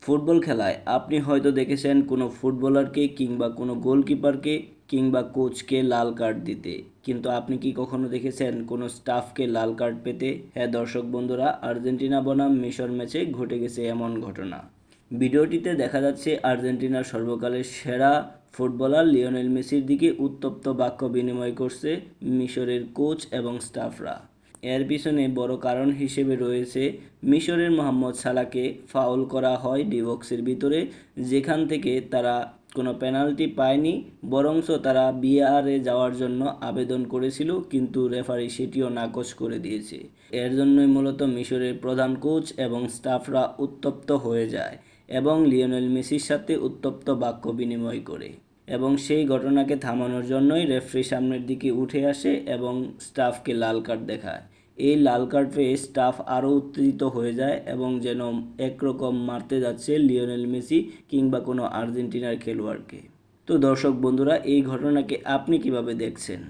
Football খেলায় আপনি হয়তো দেখেছেন কোনো ফুটবলারকে কিংবা কোনো গোলকিপারকে কিংবা কোচকে লাল কার্ড দিতে, কিন্তু আপনি কি কখনো দেখেছেন কোনো স্টাফকে লাল কার্ড পেতে? হ্যাঁ দর্শক বন্ধুরা, আর্জেন্টিনা বনাম মিশর ম্যাচে ঘটে গেছে এমন ঘটনা। ভিডিওটিতে দেখা যাচ্ছে আর্জেন্টিনার সর্বকালের সেরা ফুটবলার লিওনেল মেসির দিকে উত্তপ্ত বাক্য বিনিময় করছে মিশরের কোচ এবং স্টাফরা। এর পিছনে বড় কারণ হিসেবে রয়েছে মিশরের মোহাম্মদ সালাহকে ফাউল করা হয় ডি বক্সের ভিতরে, যেখান থেকে তারা কোনো পেনাল্টি পায়নি, বরঞ্চ তারা বিআরে যাওয়ার জন্য আবেদন করেছিল, কিন্তু রেফারি সেটিও নাকচ করে দিয়েছে। এর জন্যই মূলত মিশরের প্রধান কোচ এবং স্টাফরা উত্তপ্ত হয়ে যায় এবং লিওনেল মেসির সাথে উত্তপ্ত বাক্য বিনিময় করে, এবং সেই ঘটনাকে থামানোর জন্যই রেফারি সামনের দিকে উঠে আসে এবং স্টাফকে লাল কার্ড দেখায়। এই লাল কার্ড পেয়ে স্টাফ আরও উত্তেজিত হয়ে যায় এবং যেন একরকম মারতে যাচ্ছে লিওনেল মেসি কিংবা কোনো আর্জেন্টিনার খেলোয়াড়কে। তো দর্শক বন্ধুরা, এই ঘটনাকে আপনি কিভাবে দেখছেন?